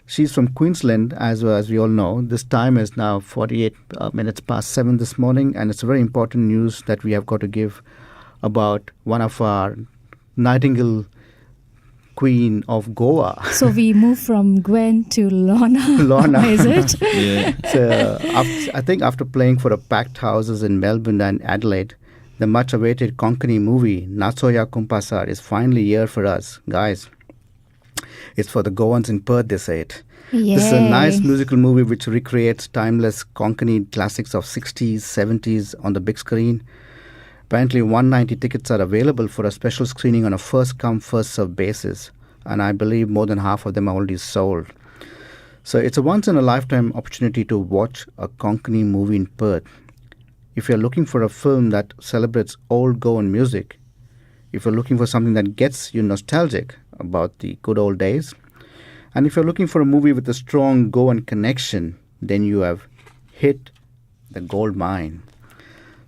she's from Queensland, as we all know. This time is now 48 minutes past 7 this morning, and it's a very important news that we have got to give about one of our Nightingale Queen of Goa. So we move from Gwen to Lorna, is it? Yeah. So I think after playing for the packed houses in Melbourne and Adelaide, the much-awaited Konkani movie, Natsoya Kumpasar, is finally here for us, guys. It's for the Goans in Perth, they say it. Yay. This is a nice musical movie which recreates timeless Konkani classics of 60s, 70s on the big screen. Apparently, 190 tickets are available for a special screening on a first-come, first-served basis. And I believe more than half of them are already sold. So it's a once-in-a-lifetime opportunity to watch a Konkani movie in Perth. If you're looking for a film that celebrates old Goan music, if you're looking for something that gets you nostalgic about the good old days, and if you're looking for a movie with a strong Goan connection, then you have hit the gold mine.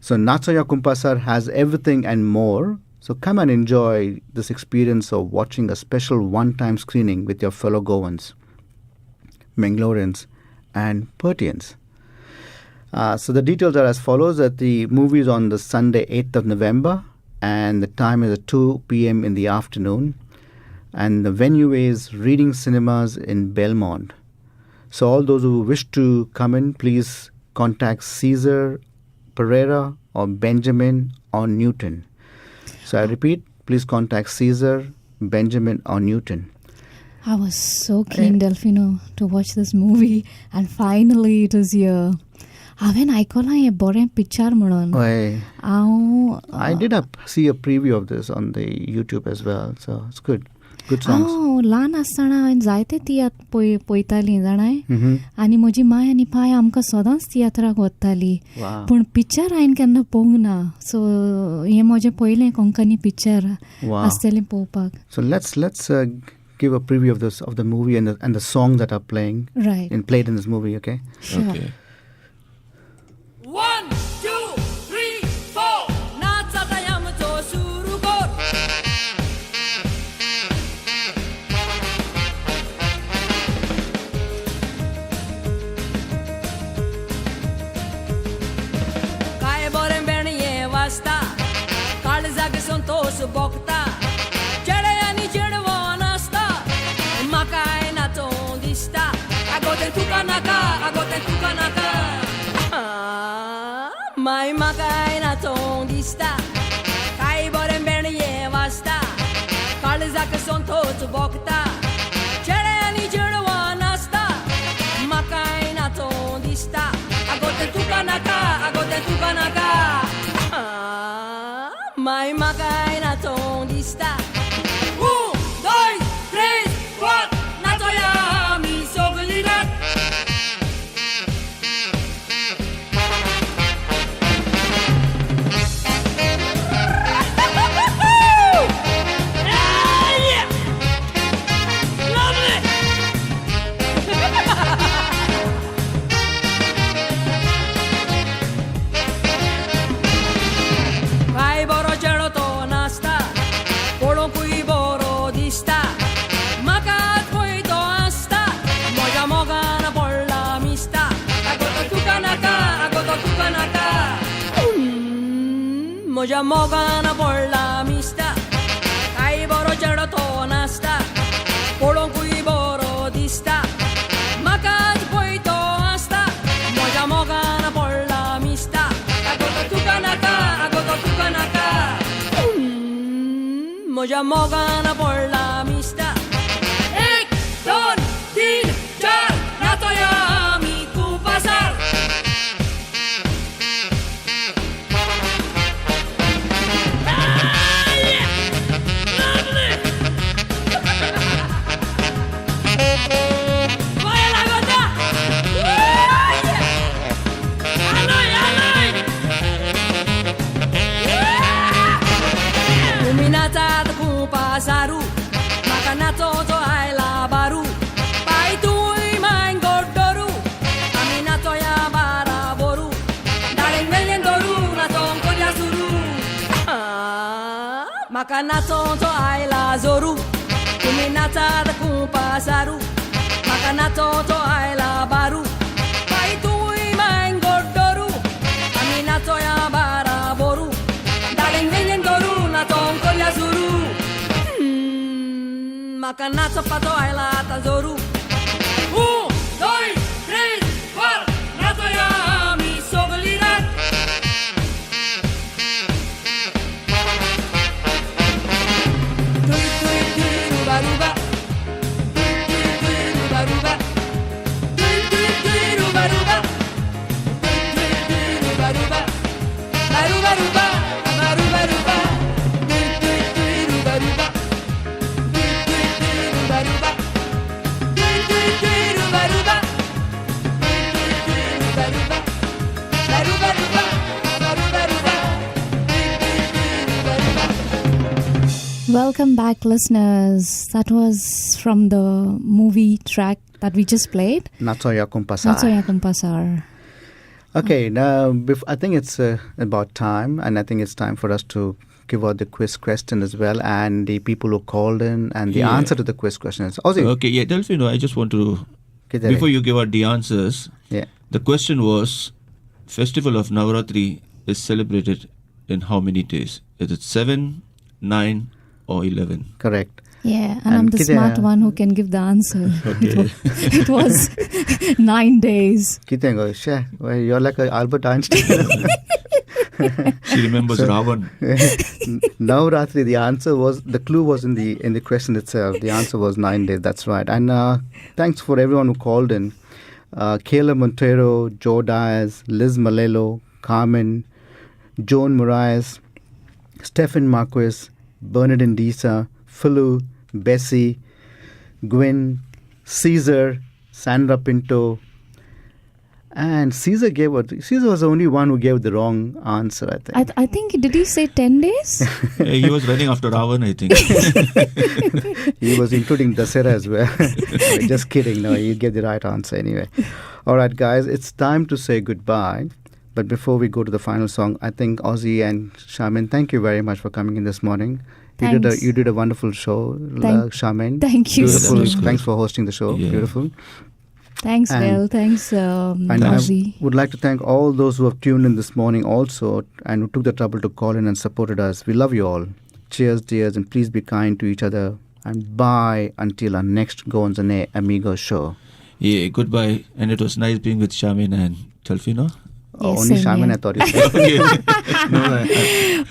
So Natsoya Kumpasar has everything and more. So come and enjoy this experience of watching a special one-time screening with your fellow Goans, Mangaloreans, and Pertians. So the details are as follows: that the movie is on the Sunday, 8th of November, and the time is at 2 p.m. in the afternoon. And the venue is Reading Cinemas in Belmont. So all those who wish to come in, please contact Caesar, Pereira, or Benjamin, or Newton. So I repeat, please contact Caesar, Benjamin, or Newton. I was so keen, Delfino, to watch this movie, and finally it is here. हांवें आयकलां हें बरें picture म्हणून. I did see a preview of this on the YouTube as well, so it's good. Good songs. ल्हान आसतना हांवें जायते तियात्र पळयतालीं जाणाय, आनी म्हजी माय आनी बाय आमकां सदांच तियात्राक व्हरताली, पूण पिक्चर हांवें केन्ना पळोवंक ना. सो हें म्हजें पयलें कोंकणी पिक्चर आसतलें पळोवपाक. So let's give a preview of the movie and the songs that are playing played in this movie, okay? Sure. Okay. 1, 2, 3, 4. नाचता आमचो सुरू कर. काय बरें बेणये वाजता, काळजाक संतोष भोगता, चेडे आनी चेडवो नाचता, म्हाकाय नाचों दिसता. आगोतें तुका नाका, आगोतें तुका नाका. My makai na tong dista. tukanaka, agote tukanaka. Mai makai na tondista. 1, 2, 3, 4. Natoya mi soglirat. Moja mogana por la amistad, ay boro chero to nasta, polon kui boro dista, makat poi to asta, moja mogana por la amistad, agoto tukanaka, moja mogana por la amistad. Ek, don, din, char, natoya mi tu pasar. Pasaru, makanato to ay labaru, pai tui main gordoru, aminato ya baraboru, daling melendoru na tongko ya suru, makanato to ay lazoru, kuminata da kumpasaru, makanato to ay labaru, pai tui main gordoru, aminato ya baraboru, daling melendoru na tongko ya suru. Makanato pato ay lata zoru. 1, 2, 3, 4. Nato ya mi soglirat. Tui tui tui ruba ruba. Tui tui tui ruba ruba. Tui tui tui ruba ruba. Tui tui tui ruba ruba. La ruba ruba, la ruba ruba. Tui tui tui ruba ruba. Welcome back, listeners. That was from the movie track that we just played. Natsoya Kumpasar. Okay, now I think it's about time, and I think it's time for us to give out the quiz question as well, and the people who called in, and the answer to the quiz question is Ozzy. Okay, yeah, Delfino, I just want to, before you give out the answers, the question was, Festival of Navaratri is celebrated in how many days? Is it 7, 9, or 11? Correct. Yeah, and I'm the smart one who can give the answer. Okay. It was 9 days. You're like Albert Einstein. She remembers Ravan. Navratri, the answer was, the clue was in the question itself. The answer was 9 days, that's right. And thanks for everyone who called in. Kayla Montero, Joe Diaz, Liz Malelo, Carmen, Joan Moraes, Stephen Marquez, Bernardine Disa, Philu, Bessie, Gwen, Caesar, Sandra Pinto, and Caesar was the only one who gave the wrong answer, I think. I think, did he say 10 days? He was running after Ravan, I think. He was including Dasera as well. Just kidding. No, he gave the right answer anyway. All right, guys, it's time to say goodbye. But before we go to the final song, I think Ozzy and Charmaine, thank you very much for coming in this morning. You did a wonderful show, Charmaine. Thank you. Beautiful. Thanks for hosting the show. Yeah. Beautiful. Thanks, Bill. Thanks, Ozzy. I would like to thank all those who have tuned in this morning also and who took the trouble to call in and supported us. We love you all. Cheers, dears, and please be kind to each other. And bye until our next Goans and Amigos show. Yeah, goodbye. And it was nice being with Charmaine and Delfino. Yes, only Charmaine, I thought you said.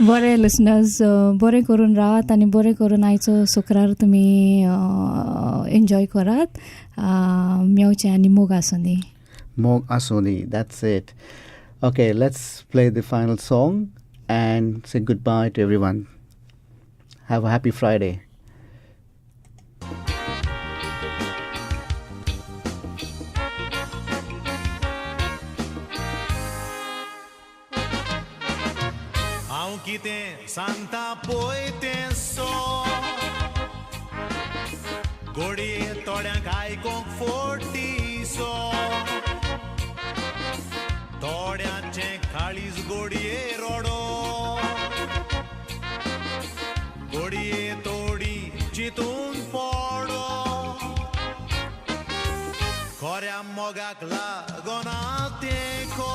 बरे listeners बरे करून राहत आणि बरे करून आयचो शुक्रार तुम्ही एन्जॉय करात मेवचे आणि मोग आसोनी that's it. Okay, let's play the final song and say goodbye to everyone. Have a happy Friday. हांव कितें सांगता पळय तें सो घोडये थोड्यांक आयकोंक फोटी सो थोड्यांचे काळीज घोडये रोडो घोडये तोडी चितून पडो खऱ्या मोगाक लागोना तेको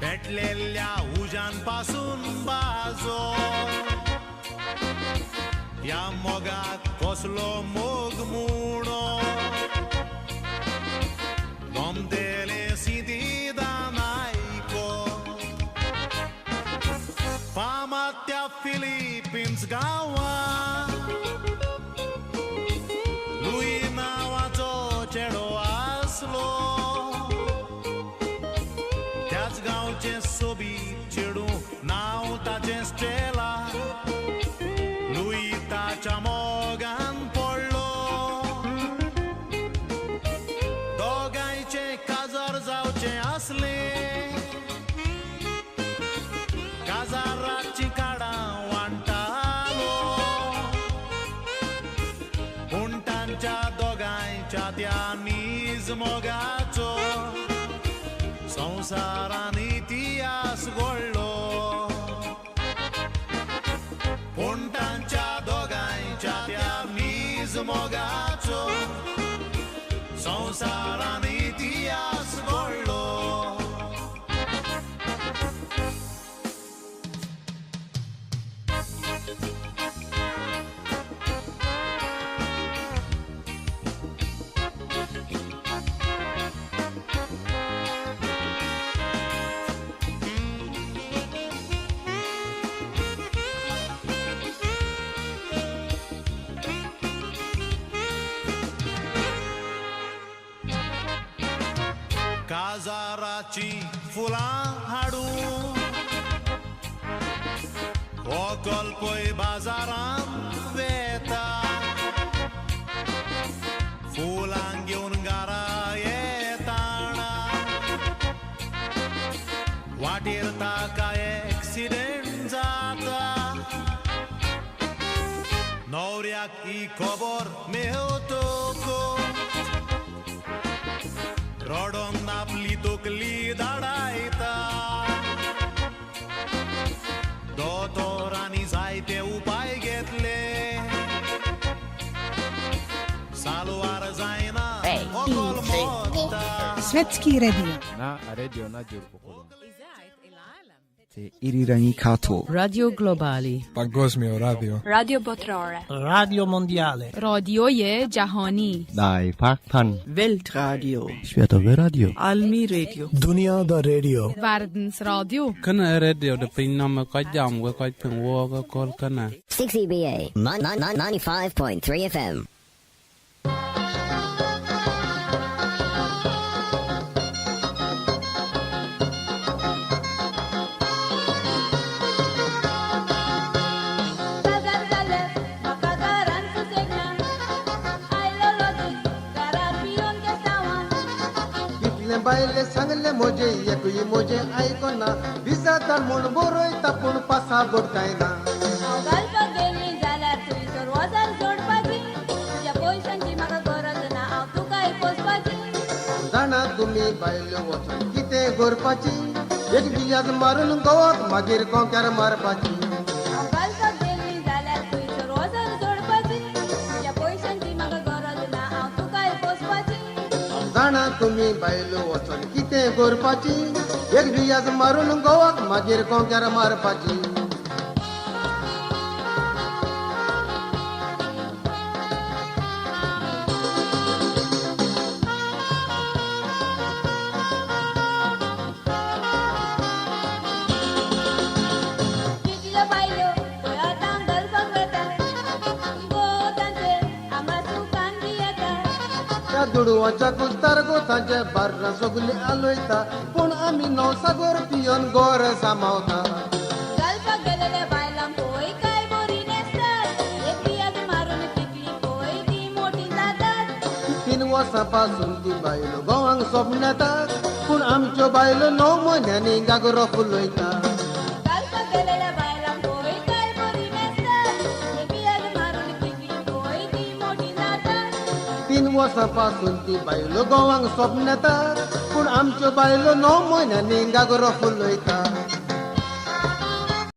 पेटलेल्या उजान पासून बाजो या मोगाक कसलो मोग मुणो गमतेले सिधी दानायको फामाद त्या फिलिपिन्स गांवां लुई नांवाचो चेडो आसलो त्याच गांवचे सोबीत चेडू नांव ताचें स्टेला लुई ताच्या मोगान पडलो दोगांयचे काजार जावचें आसलें काजाराची काडां वांटालो पूण तांच्या दोगांयच्या त्या नीज मोगाचो संसारान इतिहास घडलो पूण तांच्या दोगांयच्या त्या नीज मोगाचो संसारान इतिहास घडलो काजाराची फुलां हाडून व्हंकल पळय बाजारांत वेता फुलां घेवन घरा येताना वाटेर ताका एक्सिडेंट जाता न्हवऱ्याक ही खबर मेवतको रडोन आपली तकली धाडायता दोतोरांनी जायते उपाय घेतले सालवार जायना मोगोल मोत्ता Svetski radio. Na radio na dziurpokodu. Irirani Kato. Radio Globali. Pagosmio Radio. Radio Botrare. Radio Mondiale. رادیوی جهانی. Dai Pakpan. Weltradio. Światowe radio. Almi Radio. Dunia da radio. Världens Radio. Kana radio da pinnama kajam wa kajpin wa kol kana. 6EBA 95.3 FM. बायले सांगले मोजे एकूय मोजे आयकोना विजा तर म्हूण बरयता पूण पासा बोडकायना घालपाक गेली जाल्यार थंयसर वजार जोडपाची तुज्या पयशांची म्हाका गरज ना हांव तुकाय पोसपाची जाणा तुमी बायल्यो वचून कितें करपाची एक बियाज मारून गवत मागीर कोंक्यार मारपाची घालपाक गेली जाल्यार थंयसर वजार जोडपाची तुज्या पयशांची म्हाका गरज ना हांव तुकाय पोसपाची जाणा तुमी बायल्यो वचून कितें करपाची एक बियाज मारून गवत मागीर कोंक्यार मारपाची कितल्यो बायल्यो पळय आतां घालपाक वता गो तांचे आमा सुकान बी येता त्या दुडवाच्या कुस्तार गोतांचे बार्रां सगळी आलोयता पूण आमी नवसागोर पियोन गोर सामावता घालपाक गेलेले बायलांक पळय काय बरी नेसतात एक पियाज मारून टिकली पळय ती मोठी जातात 3 वर्सां पासून ती बायलो गोवांक स्वप्न येतात पूण आमच्यो बायलो 9 म्हयन्यांनी गागरो फुलयता घालपाक गेलेले बायलांक पळय काय बरी नेसतात एक पियाज मारून टिकली पळय ती मोठी जातात 3 वर्सां पासून ती बायलो गोवांक स्वप्न येतात पूण आमच्यो बायलो 9 म्हयन्यांनी गागरो फुलयता